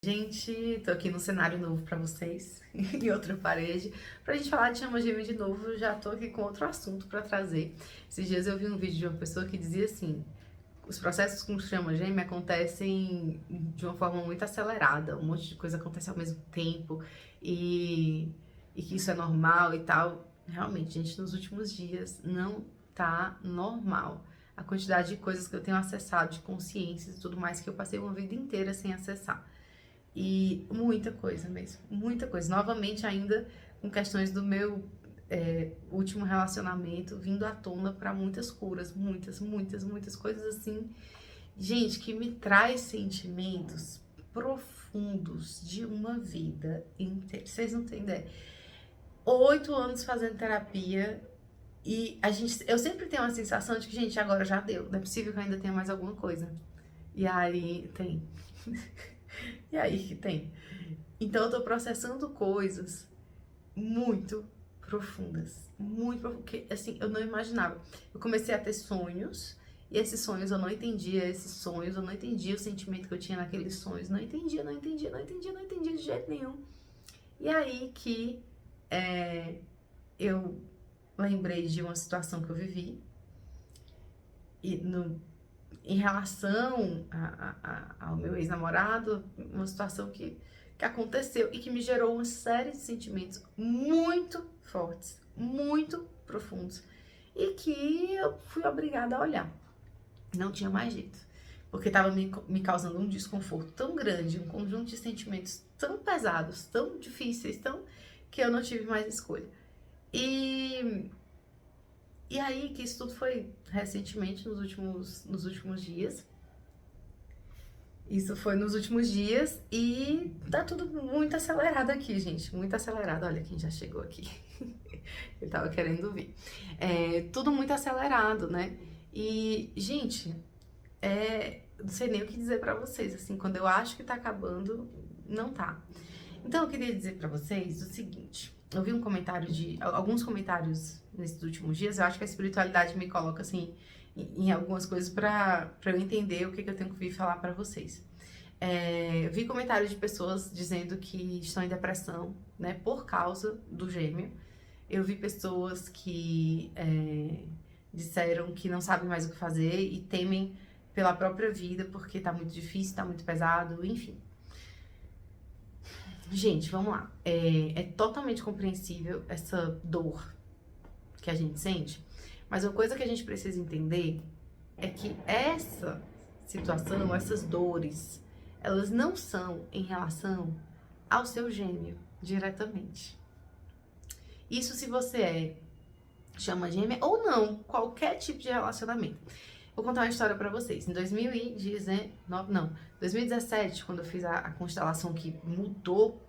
Gente, tô aqui num cenário novo pra vocês, em outra parede, pra gente falar de chama gêmea de novo. Eu já tô aqui com outro assunto pra trazer. Esses dias eu vi um vídeo de uma pessoa que dizia assim: os processos com chama gêmea acontecem de uma forma muito acelerada, um monte de coisa acontece ao mesmo tempo e, e que isso é normal e tal. Realmente, gente, nos últimos dias não tá normal. A quantidade de coisas que eu tenho acessado, de consciências e tudo mais, que eu passei uma vida inteira sem acessar. E muita coisa mesmo, muita coisa. Novamente, ainda com questões do meu último relacionamento vindo à tona para muitas curas, muitas coisas assim. Gente, que me traz sentimentos profundos de uma vida inteira. Vocês não têm ideia. 8 anos fazendo terapia e eu sempre tenho uma sensação de que, gente, agora já deu. Não é possível que eu ainda tenha mais alguma coisa. E aí tem. E aí que tem. Então eu tô processando coisas muito profundas, muito profundas, porque assim, eu não imaginava. Eu comecei a ter sonhos, e esses sonhos eu não entendia, eu não entendia o sentimento que eu tinha naqueles sonhos, não entendia de jeito nenhum. E aí que eu lembrei de uma situação que eu vivi, e em relação ao meu ex-namorado, uma situação que aconteceu e que me gerou uma série de sentimentos muito fortes, muito profundos, e que eu fui obrigada a olhar. Não tinha mais jeito, porque estava me causando um desconforto tão grande, um conjunto de sentimentos tão pesados, tão difíceis, que eu não tive mais escolha. E e aí, que isso tudo foi recentemente, nos últimos dias. Isso foi nos últimos dias e tá tudo muito acelerado aqui, gente. Muito acelerado. Olha quem já chegou aqui. Ele tava querendo vir. Tudo muito acelerado, né? E, gente, não sei nem o que dizer pra vocês. Assim, quando eu acho que tá acabando, não tá. Então, eu queria dizer pra vocês o seguinte. Eu vi alguns comentários nesses últimos dias. Eu acho que a espiritualidade me coloca, assim, em algumas coisas pra eu entender o que eu tenho que vir falar pra vocês. Eu vi comentários de pessoas dizendo que estão em depressão, né, por causa do gêmeo. Eu vi pessoas que disseram que não sabem mais o que fazer e temem pela própria vida porque tá muito difícil, tá muito pesado, enfim. Gente, vamos lá. É totalmente compreensível essa dor que a gente sente, mas uma coisa que a gente precisa entender é que essa situação, essas dores, elas não são em relação ao seu gêmeo diretamente. Isso se você chama gêmea ou não, qualquer tipo de relacionamento. Vou contar uma história pra vocês. Em 2019, não, 2017, quando eu fiz a constelação que mudou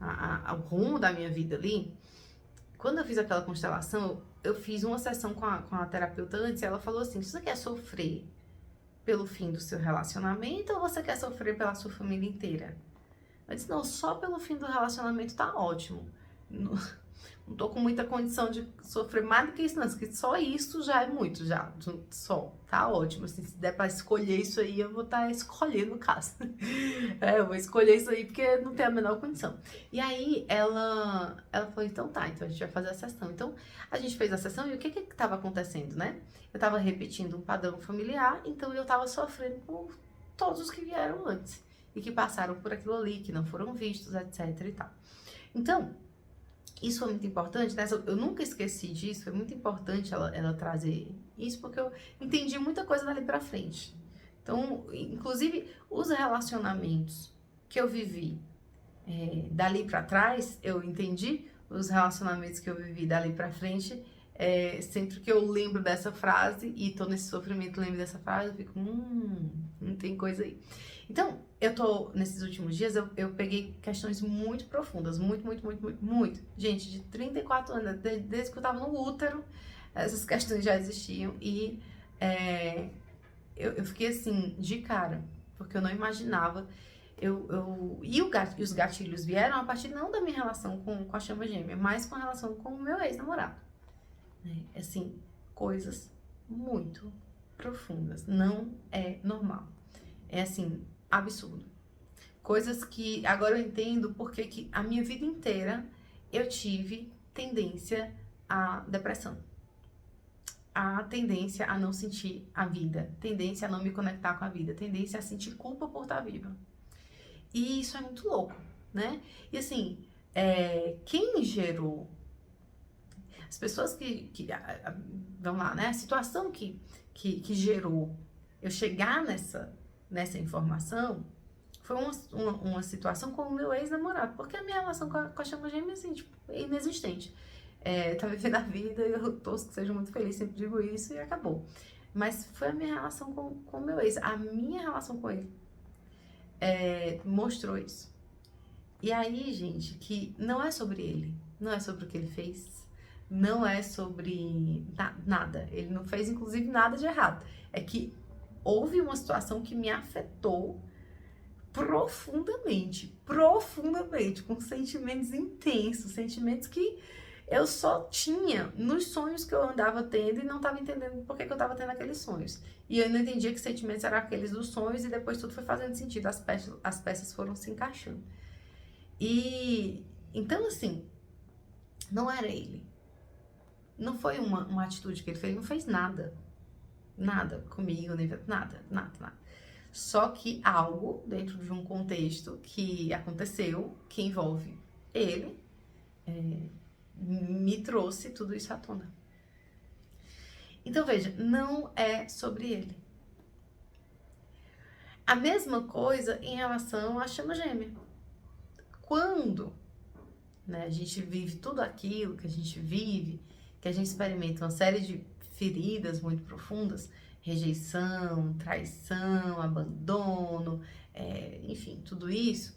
o rumo da minha vida ali, quando eu fiz aquela constelação, eu fiz uma sessão com a terapeuta antes e ela falou assim: se você quer sofrer pelo fim do seu relacionamento ou você quer sofrer pela sua família inteira? Eu disse: não, só pelo fim do relacionamento tá ótimo. Não, não tô com muita condição de sofrer mais do que isso, não. Porque só isso já é muito, já. Só, tá ótimo. Assim, se der pra escolher isso aí, eu vou estar escolhendo, no caso. Eu vou escolher isso aí porque não tem a menor condição. E aí ela falou: então tá, então a gente vai fazer a sessão. Então a gente fez a sessão e o que tava acontecendo, né? Eu tava repetindo um padrão familiar, então eu tava sofrendo por todos os que vieram antes e que passaram por aquilo ali, que não foram vistos, etc e tal. Então, isso foi muito importante, né? Eu nunca esqueci disso, foi muito importante ela trazer isso, porque eu entendi muita coisa dali pra frente. Então, inclusive, os relacionamentos que eu vivi dali pra trás, eu entendi os relacionamentos que eu vivi dali pra frente. Sempre que eu lembro dessa frase e tô nesse sofrimento, lembro dessa frase, eu fico, não tem coisa aí. Então, nesses últimos dias, eu peguei questões muito profundas, muito. Gente, de 34 anos, desde que eu tava no útero, essas questões já existiam e eu fiquei assim, de cara, porque eu não imaginava. E os gatilhos vieram a partir não da minha relação com a chama gêmea, mas com a relação com o meu ex-namorado. Assim, coisas muito profundas. Não é normal. É assim, absurdo. Coisas que agora eu entendo porque que a minha vida inteira eu tive tendência à depressão. A tendência a não sentir a vida, tendência a não me conectar com a vida, tendência a sentir culpa por estar viva. E isso é muito louco, né? E assim, quem gerou, as pessoas vamos lá, né? A situação que gerou eu chegar nessa informação foi uma situação com o meu ex-namorado, porque a minha relação com a chama gêmea, assim, tipo, é inexistente. Tá vivendo a vida, eu torço que seja muito feliz, sempre digo isso e acabou. Mas foi a minha relação com o meu ex, a minha relação com ele mostrou isso. E aí, gente, que não é sobre ele, não é sobre o que ele fez, não é sobre nada. Ele não fez, inclusive, nada de errado. É que houve uma situação que me afetou profundamente, com sentimentos intensos, sentimentos que eu só tinha nos sonhos que eu andava tendo e não estava entendendo por que eu estava tendo aqueles sonhos. E eu não entendia que sentimentos eram aqueles dos sonhos e depois tudo foi fazendo sentido, as peças foram se encaixando. E então, assim, não era ele. Não foi uma atitude que ele fez, ele não fez nada. Nada comigo, nada. Só que algo dentro de um contexto que aconteceu, que envolve ele, me trouxe tudo isso à tona. Então, veja, não é sobre ele. A mesma coisa em relação à chama gêmea. Quando, né, a gente vive tudo aquilo que a gente vive, que a gente experimenta uma série de feridas muito profundas, rejeição, traição, abandono, enfim, tudo isso,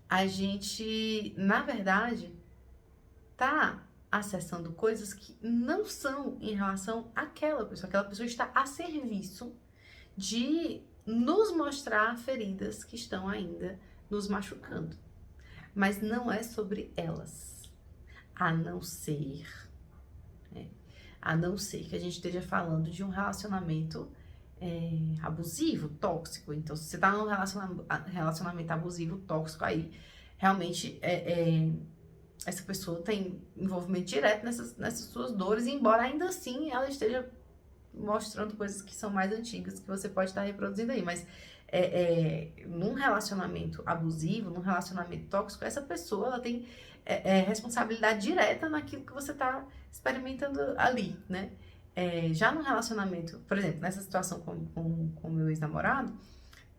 a gente, na verdade, tá acessando coisas que não são em relação àquela pessoa. Aquela pessoa está a serviço de nos mostrar feridas que estão ainda nos machucando. Mas não é sobre elas, a não ser que a gente esteja falando de um relacionamento abusivo, tóxico. Então, se você tá num relacionamento abusivo, tóxico, aí realmente essa pessoa tem envolvimento direto nessas suas dores, embora ainda assim ela esteja mostrando coisas que são mais antigas que você pode estar reproduzindo aí, mas num relacionamento abusivo, num relacionamento tóxico, essa pessoa ela tem responsabilidade direta naquilo que você está experimentando ali, né? Já num relacionamento, por exemplo, nessa situação com o meu ex-namorado,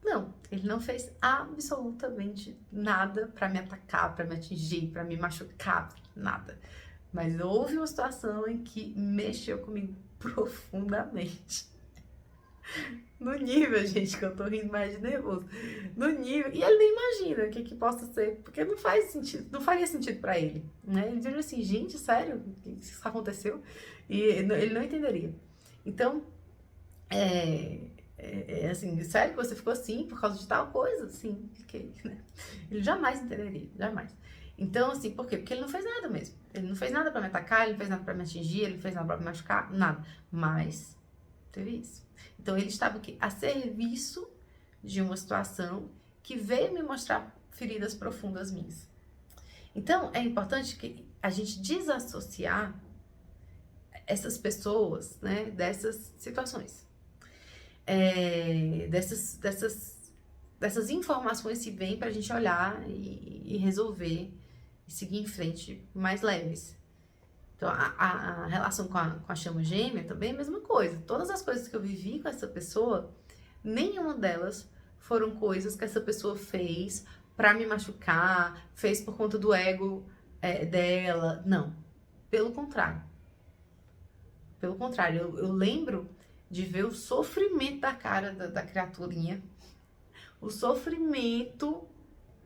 não, ele não fez absolutamente nada pra me atacar, pra me atingir, pra me machucar, nada. Mas houve uma situação em que mexeu comigo profundamente. No nível, gente, que eu tô rindo mais de nervoso. No nível, e ele nem imagina o que possa ser, porque não faz sentido, não faria sentido pra ele, né? Ele diria assim, gente, sério, que isso aconteceu? E ele não entenderia. Então, assim, sério que você ficou assim por causa de tal coisa? Sim, fiquei, né? Ele jamais entenderia, jamais. Então, assim, por quê? Porque ele não fez nada mesmo. Ele não fez nada pra me atacar, ele não fez nada pra me atingir, ele não fez nada pra me machucar, nada. Mas teve isso. Então, ele estava aqui a serviço de uma situação que veio me mostrar feridas profundas minhas. Então, é importante que a gente desassociar essas pessoas, né, dessas situações. Dessas informações que vêm pra gente olhar e resolver e seguir em frente mais leves. Então, a relação com a chama gêmea também é a mesma coisa. Todas as coisas que eu vivi com essa pessoa, nenhuma delas foram coisas que essa pessoa fez pra me machucar, fez por conta do ego dela. Não. Pelo contrário. Pelo contrário, eu lembro de ver o sofrimento da cara da criaturinha. O sofrimento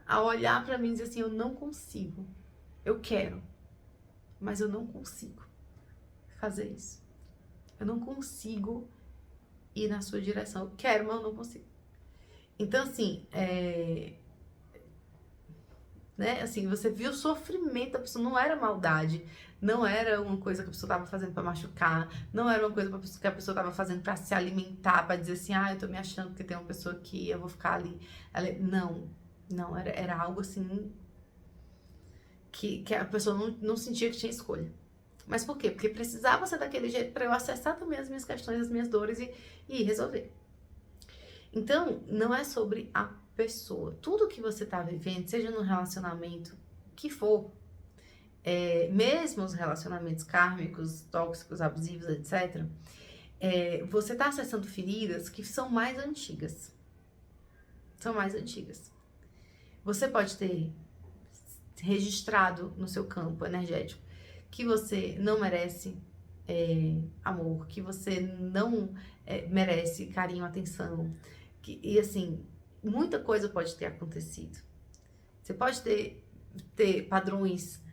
a olhar pra mim e dizer assim, eu não consigo. Eu quero. Mas eu não consigo fazer isso. Eu não consigo ir na sua direção. Eu quero, mas eu não consigo. Então, assim, né? Assim, você viu o sofrimento da pessoa, não era maldade, não era uma coisa que a pessoa estava fazendo para machucar, não era uma coisa que a pessoa estava fazendo para se alimentar, para dizer assim, eu tô me achando porque tem uma pessoa aqui, eu vou ficar ali. Não. Não, era algo assim que a pessoa não sentia que tinha escolha. Mas por quê? Porque precisava ser daquele jeito para eu acessar também as minhas questões, as minhas dores e resolver. Então, não é sobre a pessoa. Tudo que você tá vivendo, seja no relacionamento que for, mesmo os relacionamentos kármicos, tóxicos, abusivos, etc., você tá acessando feridas que são mais antigas. São mais antigas. Você pode ter registrado no seu campo energético que você não merece amor, que você não merece carinho, atenção. E assim, muita coisa pode ter acontecido. Você pode ter padrões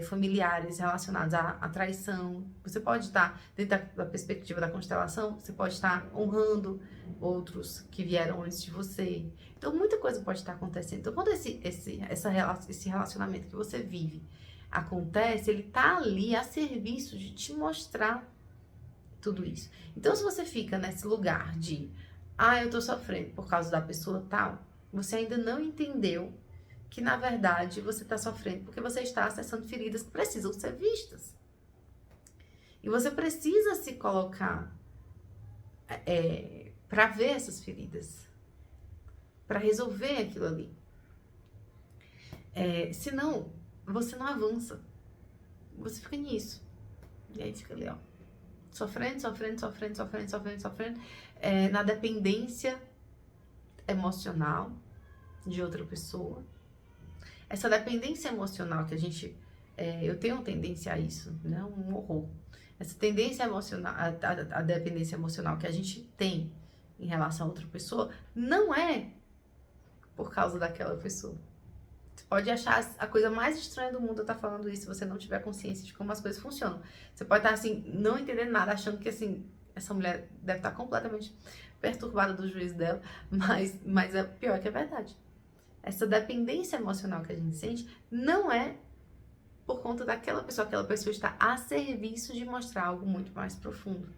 familiares relacionados à traição. Você pode estar, dentro da perspectiva da constelação, você pode estar honrando outros que vieram antes de você. Então, muita coisa pode estar acontecendo. Então, quando esse relacionamento que você vive acontece, ele tá ali a serviço de te mostrar tudo isso. Então, se você fica nesse lugar de eu tô sofrendo por causa da pessoa tal, você ainda não entendeu que, na verdade, você tá sofrendo porque você está acessando feridas que precisam ser vistas. E você precisa se colocar para ver essas feridas, para resolver aquilo ali. Senão, você não avança. Você fica nisso. E aí fica ali, ó. Sofrendo, na dependência emocional de outra pessoa. Essa dependência emocional que a gente... eu tenho tendência a isso, né? Um horror. Essa tendência emocional, a dependência emocional que a gente tem em relação a outra pessoa, não é por causa daquela pessoa. Você pode achar a coisa mais estranha do mundo eu estar falando isso se você não tiver consciência de como as coisas funcionam. Você pode estar assim, não entendendo nada, achando que assim, essa mulher deve estar completamente perturbada do juízo dela, mas é pior que é verdade. Essa dependência emocional que a gente sente não é por conta daquela pessoa. Aquela pessoa está a serviço de mostrar algo muito mais profundo.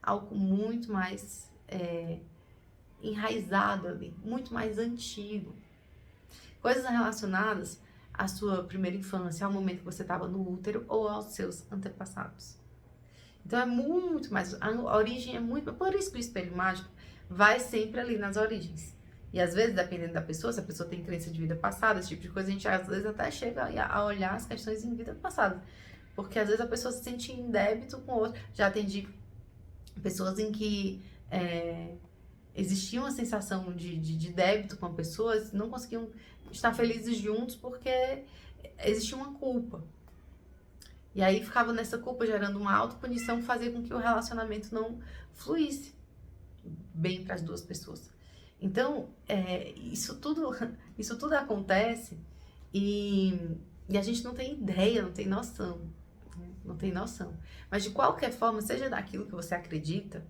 Algo muito mais enraizado ali, muito mais antigo. Coisas relacionadas à sua primeira infância, ao momento que você estava no útero ou aos seus antepassados. Então é muito mais, a origem é muito, por isso que o espelho mágico vai sempre ali nas origens. E às vezes, dependendo da pessoa, se a pessoa tem crença de vida passada, esse tipo de coisa, a gente às vezes até chega a olhar as questões em vida passada. Porque às vezes a pessoa se sente em débito com o outro. Já atendi pessoas em que existia uma sensação de débito com a pessoa, não conseguiam estar felizes juntos porque existia uma culpa. E aí ficava nessa culpa gerando uma autopunição que fazia com que o relacionamento não fluísse bem para as duas pessoas. Então, isso tudo acontece e a gente não tem ideia, não tem noção. Não tem noção. Mas de qualquer forma, seja daquilo que você acredita,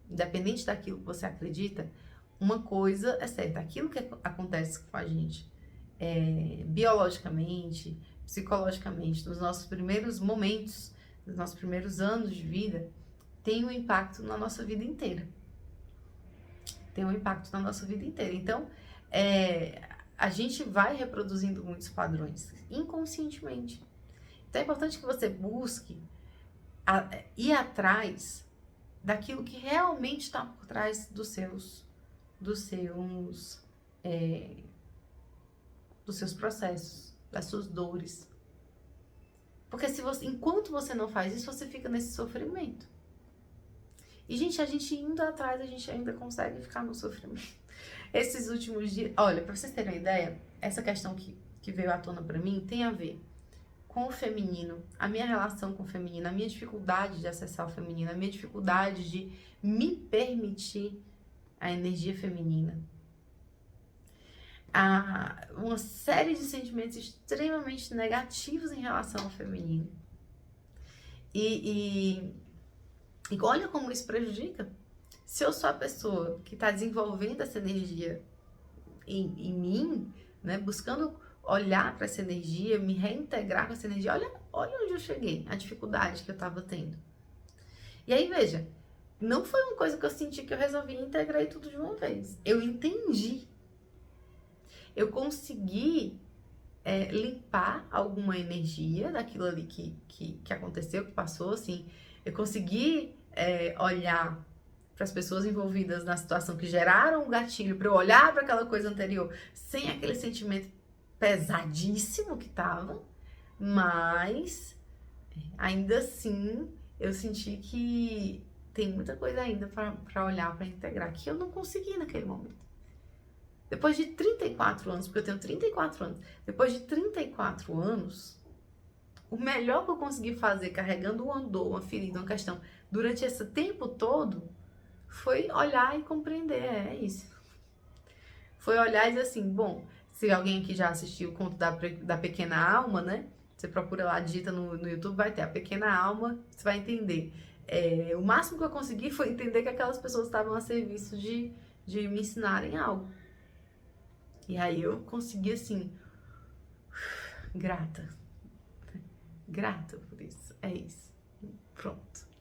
independente daquilo que você acredita, uma coisa é certa, aquilo que acontece com a gente biologicamente, psicologicamente, nos nossos primeiros momentos, nos nossos primeiros anos de vida, tem um impacto na nossa vida inteira. Tem um impacto na nossa vida inteira. Então, a gente vai reproduzindo muitos padrões, inconscientemente. Então, é importante que você busque ir atrás daquilo que realmente está por trás dos seus processos, das suas dores. Porque enquanto você não faz isso, você fica nesse sofrimento. E, gente, a gente indo atrás, a gente ainda consegue ficar no sofrimento. Esses últimos dias... Olha, pra vocês terem uma ideia, essa questão que veio à tona pra mim tem a ver com o feminino, a minha relação com o feminino, a minha dificuldade de acessar o feminino, a minha dificuldade de me permitir a energia feminina. Uma série de sentimentos extremamente negativos em relação ao feminino. E olha como isso prejudica. Se eu sou a pessoa que está desenvolvendo essa energia em mim, né, buscando olhar para essa energia, me reintegrar com essa energia, olha onde eu cheguei, a dificuldade que eu estava tendo. E aí, veja, não foi uma coisa que eu senti que eu resolvi integrar tudo de uma vez. Eu entendi. eu consegui limpar alguma energia daquilo ali que aconteceu, que passou, assim. Eu consegui olhar para as pessoas envolvidas na situação que geraram o gatilho, para eu olhar para aquela coisa anterior sem aquele sentimento pesadíssimo que tava, mas ainda assim eu senti que tem muita coisa ainda para olhar, para integrar, que eu não consegui naquele momento. Depois de 34 anos, porque eu tenho 34 anos, depois de 34 anos, o melhor que eu consegui fazer carregando uma dor, uma ferida, uma questão, durante esse tempo todo, foi olhar e compreender, é isso. Foi olhar e dizer assim, bom, se alguém aqui já assistiu o conto da Pequena Alma, né? Você procura lá, digita no YouTube, vai ter a Pequena Alma, você vai entender. O máximo que eu consegui foi entender que aquelas pessoas estavam a serviço de me ensinarem algo. E aí eu consegui, assim, grata por isso, é isso, pronto.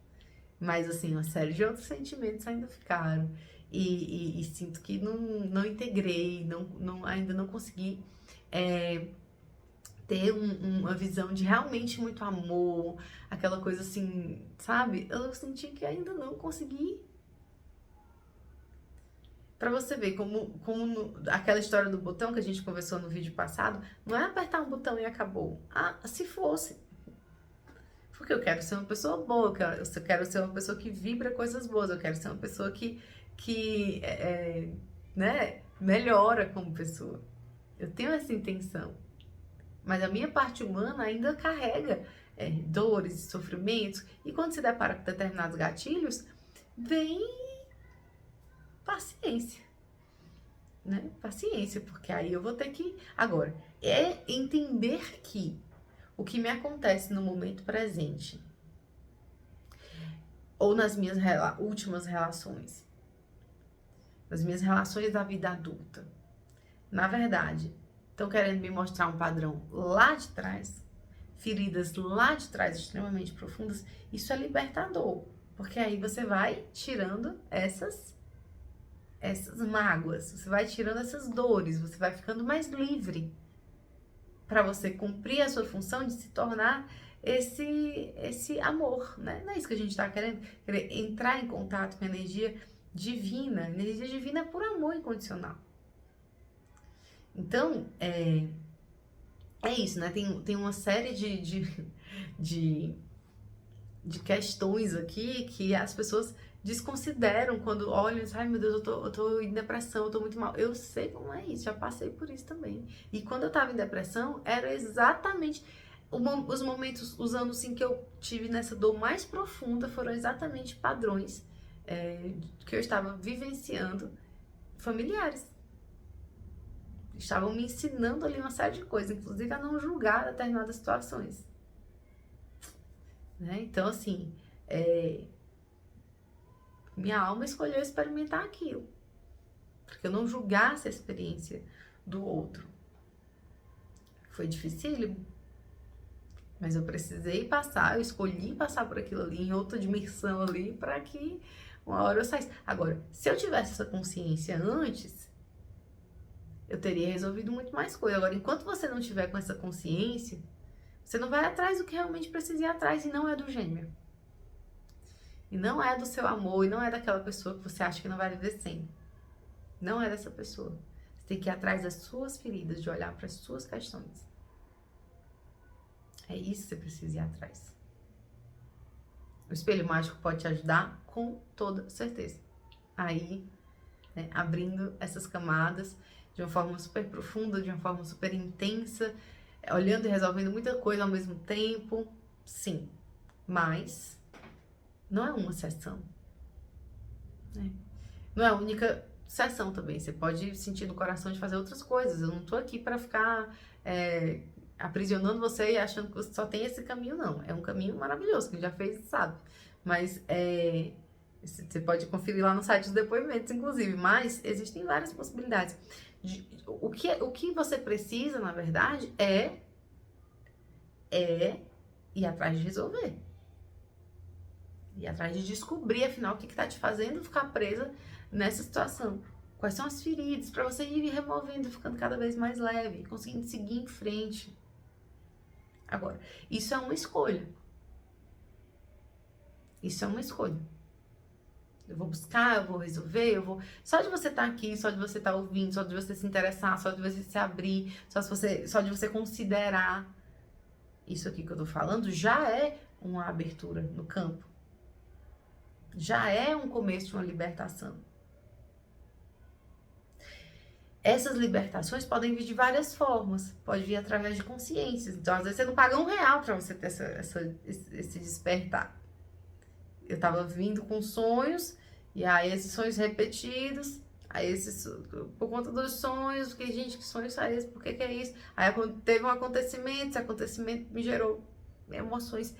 Mas, assim, uma série de outros sentimentos ainda ficaram. E sinto que não integrei, ainda não consegui ter uma visão de realmente muito amor, aquela coisa assim, sabe? Eu senti que ainda não consegui. Pra você ver como aquela história do botão que a gente conversou no vídeo passado, não é apertar um botão e acabou. Ah, se fosse. Porque eu quero ser uma pessoa boa, eu quero ser uma pessoa que vibra coisas boas, eu quero ser uma pessoa que né, melhora como pessoa. Eu tenho essa intenção. Mas a minha parte humana ainda carrega dores, sofrimentos. E quando se depara com determinados gatilhos, vem paciência. Né? Paciência, porque aí eu vou ter que... Agora, entender que o que me acontece no momento presente ou nas minhas últimas relações, nas minhas relações da vida adulta, na verdade, estão querendo me mostrar um padrão lá de trás, feridas lá de trás extremamente profundas, isso é libertador, porque aí você vai tirando essas mágoas, você vai tirando essas dores, você vai ficando mais livre para você cumprir a sua função de se tornar esse amor, né? Não é isso que a gente está querendo entrar em contato com a energia divina. A energia divina é por amor incondicional. Então, é isso, né? Tem uma série de questões aqui que as pessoas desconsideram quando olham e dizem, ai meu Deus, eu tô em depressão, eu tô muito mal. Eu sei como é isso, já passei por isso também. E quando eu tava em depressão, era exatamente os momentos, os anos assim, que eu tive nessa dor mais profunda, foram exatamente padrões que eu estava vivenciando familiares. Estavam me ensinando ali uma série de coisas, inclusive a não julgar determinadas situações. Né? Então, assim, minha alma escolheu experimentar aquilo, porque eu não julgasse a experiência do outro. Foi dificílimo, mas eu precisei passar, eu escolhi passar por aquilo ali, em outra dimensão ali, para que uma hora eu saísse. Agora, se eu tivesse essa consciência antes, eu teria resolvido muito mais coisa. Agora, enquanto você não tiver com essa consciência, você não vai atrás do que realmente precisa ir atrás, e não é do gêmeo. E não é do seu amor, e não é daquela pessoa que você acha que não vai viver sem. Não é dessa pessoa. Você tem que ir atrás das suas feridas, de olhar para as suas questões. É isso que você precisa ir atrás. O espelho mágico pode te ajudar com toda certeza. Aí, né, abrindo essas camadas de uma forma super profunda, de uma forma super intensa, olhando e resolvendo muita coisa ao mesmo tempo, sim. Mas não é uma sessão. Né? Não é a única sessão também. Você pode sentir no coração de fazer outras coisas. Eu não tô aqui para ficar aprisionando você e achando que você só tem esse caminho, não. É um caminho maravilhoso, quem já fez sabe. Mas você pode conferir lá no site os depoimentos, inclusive. Mas existem várias possibilidades. O que você precisa, na verdade, é ir atrás de resolver. Ir atrás de descobrir, afinal, o que tá te fazendo ficar presa nessa situação. Quais são as feridas, para você ir removendo, ficando cada vez mais leve, conseguindo seguir em frente. Agora, isso é uma escolha. Isso é uma escolha. Eu vou buscar, eu vou resolver, eu vou... Só de você estar aqui, só de você estar ouvindo, só de você se interessar, só de você se abrir, só de você considerar isso aqui que eu tô falando, já é uma abertura no campo. Já é um começo de uma libertação. Essas libertações podem vir de várias formas. Pode vir através de consciências. Então, às vezes, você não paga R$1 para você ter esse despertar. Eu tava vindo com sonhos, e aí esses sonhos repetidos, aí por conta dos sonhos, fiquei, gente, que sonho é esse? Por que é isso? Aí teve um acontecimento, esse acontecimento me gerou emoções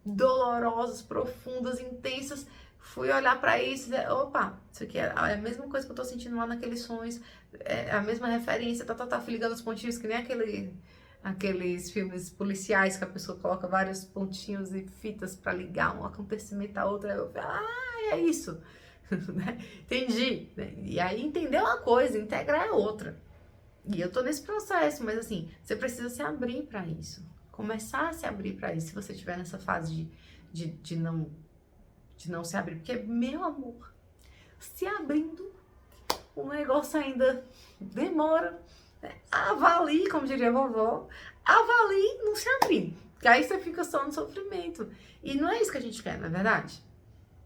dolorosas, profundas, intensas. Fui olhar pra isso e opa, isso aqui é a mesma coisa que eu tô sentindo lá naqueles sonhos, é a mesma referência, fui ligando os pontinhos, que nem aqueles filmes policiais que a pessoa coloca vários pontinhos e fitas pra ligar um acontecimento a outro. Aí eu falei, é isso, entendi, e aí entender uma coisa, integrar é outra. E eu tô nesse processo, mas assim, você precisa se abrir pra isso, começar a se abrir pra isso, se você estiver nessa fase de não se abrir, porque, meu amor, se abrindo, o negócio ainda demora, né? Avalie, como diria a vovó, avalie não se abrir, que aí você fica só no sofrimento, e não é isso que a gente quer, não é verdade?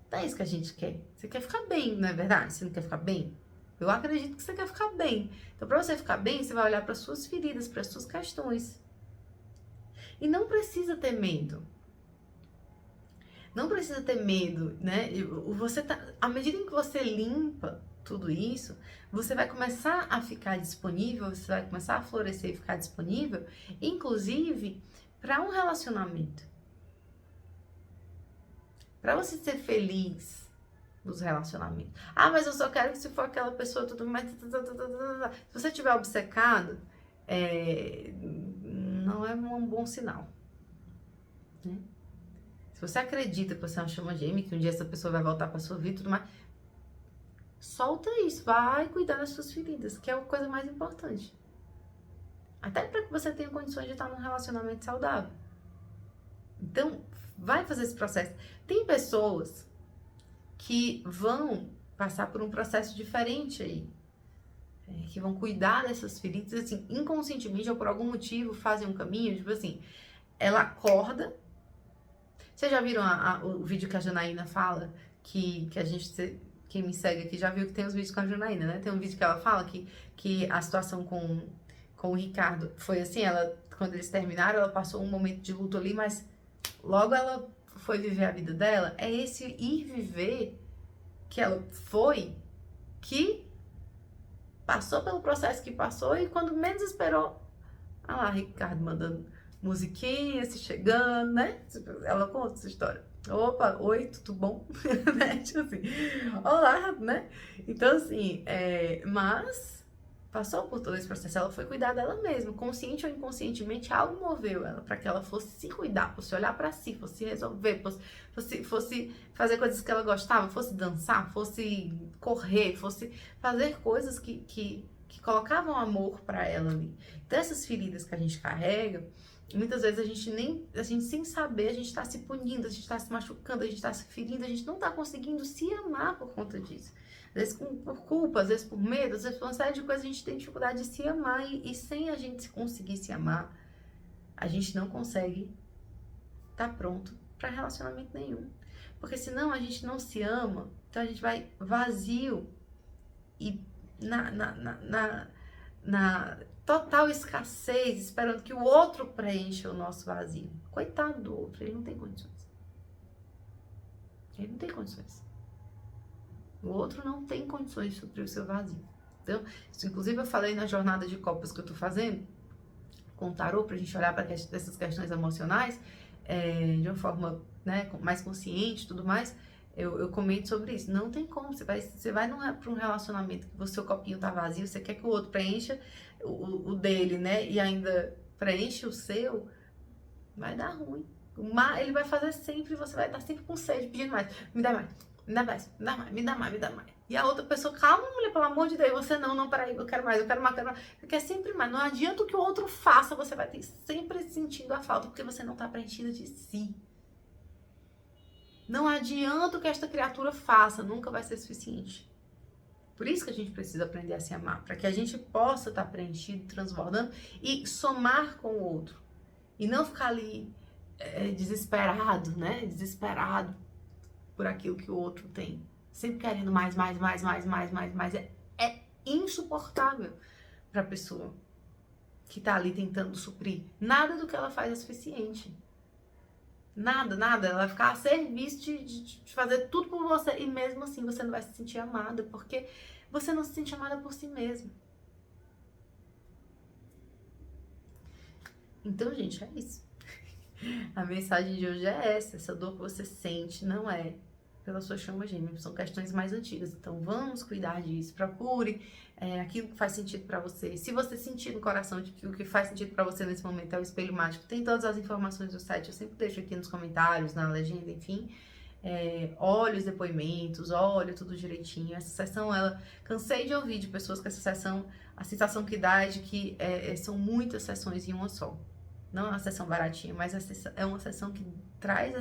Não é isso que a gente quer, você quer ficar bem, não é verdade? Você não quer ficar bem? Eu acredito que você quer ficar bem, então pra você ficar bem, você vai olhar para suas feridas, para suas questões, e não precisa ter medo. Não precisa ter medo, né? À medida em que você limpa tudo isso, você vai começar a ficar disponível, você vai começar a florescer e ficar disponível, inclusive para um relacionamento. Para você ser feliz nos relacionamentos. Ah, mas eu só quero que se for aquela pessoa tudo mais. Se você estiver obcecado, não é um bom sinal, né? Se você acredita que você é uma chama gêmea, que um dia essa pessoa vai voltar pra sua vida e tudo mais, solta isso, vai cuidar das suas feridas, que é a coisa mais importante. Até para que você tenha condições de estar num relacionamento saudável. Então, vai fazer esse processo. Tem pessoas que vão passar por um processo diferente aí, que vão cuidar dessas feridas, assim, inconscientemente ou por algum motivo fazem um caminho, tipo assim, ela acorda. Vocês já viram o vídeo que a Janaína fala? Que a gente, quem me segue aqui já viu que tem os vídeos com a Janaína, né? Tem um vídeo que ela fala que a situação com o Ricardo foi assim, quando eles terminaram, ela passou um momento de luto ali, mas logo ela foi viver a vida dela. É esse ir viver que ela foi, que passou pelo processo que passou e quando menos esperou, olha lá, Ricardo mandando musiquinha, se chegando, né? Ela conta essa história. Opa, oi, tudo bom? Né? Tipo assim, olá, né? Então, assim, mas passou por todo esse processo, ela foi cuidar dela mesma, consciente ou inconscientemente, algo moveu ela para que ela fosse se cuidar, fosse olhar para si, fosse se resolver, fosse fazer coisas que ela gostava, fosse dançar, fosse correr, fosse fazer coisas que colocavam amor para ela ali. Então, essas feridas que a gente carrega, muitas vezes a gente sem saber, a gente tá se punindo, a gente tá se machucando, a gente tá se ferindo, a gente não tá conseguindo se amar por conta disso. Às vezes por culpa, às vezes por medo, às vezes por uma série de coisas a gente tem dificuldade de se amar e sem a gente conseguir se amar, a gente não consegue estar pronto para relacionamento nenhum. Porque senão a gente não se ama, então a gente vai vazio e na total escassez, esperando que o outro preencha o nosso vazio. Coitado do outro, ele não tem condições. Ele não tem condições. O outro não tem condições de suprir o seu vazio. Então, isso inclusive eu falei na jornada de copas que eu tô fazendo com o tarô, pra gente olhar para essas questões emocionais de uma forma, né, mais consciente e tudo mais. Eu comento sobre isso. Não tem como. Você vai para um relacionamento que o seu copinho tá vazio, você quer que o outro preencha o dele, né? E ainda preenche o seu, vai dar ruim. Ele vai fazer sempre, você vai estar sempre com sede, pedindo mais. Me dá mais, me dá mais, me dá mais, me dá mais, me dá mais. E a outra pessoa, calma, mulher, pelo amor de Deus, você não, peraí, eu quero mais, eu quero mais, eu quero mais. Você quer sempre mais. Não adianta o que o outro faça, você vai ter sempre sentindo a falta, porque você não tá preenchida de si. Não adianta o que esta criatura faça, nunca vai ser suficiente. Por isso que a gente precisa aprender a se amar, para que a gente possa estar preenchido, transbordando e somar com o outro. E não ficar ali desesperado, né? Desesperado por aquilo que o outro tem. Sempre querendo mais. É insuportável para a pessoa que tá ali tentando suprir. Nada do que ela faz é suficiente. Nada. Ela vai ficar a serviço de fazer tudo por você. E mesmo assim você não vai se sentir amada, porque você não se sente amada por si mesma. Então, gente, é isso. A mensagem de hoje é essa dor que você sente não é pela sua chama gêmea, são questões mais antigas. Então vamos cuidar disso, procure aquilo que faz sentido pra você. Se você sentir no coração de que o que faz sentido pra você nesse momento é o espelho mágico, tem todas as informações do site, eu sempre deixo aqui nos comentários, na legenda, enfim. Olhe os depoimentos, olhe tudo direitinho. Essa sessão, cansei de ouvir de pessoas que essa sessão, a sensação que dá é de que são muitas sessões em uma só. Não é uma sessão baratinha, mas é uma sessão que traz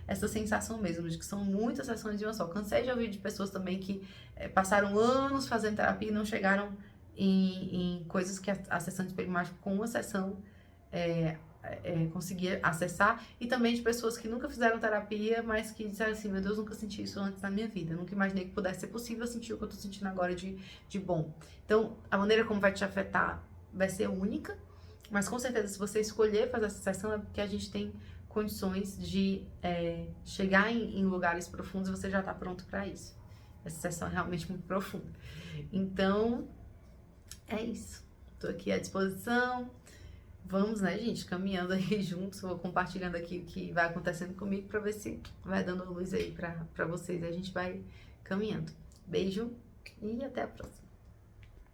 essa sensação mesmo, de que são muitas sessões de uma só. Cansei de ouvir de pessoas também que passaram anos fazendo terapia e não chegaram em coisas que a sessão de espelho mágico com uma sessão conseguia acessar. E também de pessoas que nunca fizeram terapia, mas que disseram assim, meu Deus, nunca senti isso antes na minha vida. Eu nunca imaginei que pudesse ser possível sentir o que eu tô sentindo agora de bom. Então, a maneira como vai te afetar vai ser única. Mas com certeza, se você escolher fazer essa sessão, é porque a gente tem condições de chegar em lugares profundos e você já está pronto para isso. Essa sessão é realmente muito profunda. Então, é isso. Estou aqui à disposição. Vamos, né, gente, caminhando aí juntos. Vou compartilhando aqui o que vai acontecendo comigo para ver se vai dando luz aí para vocês. A gente vai caminhando. Beijo e até a próxima.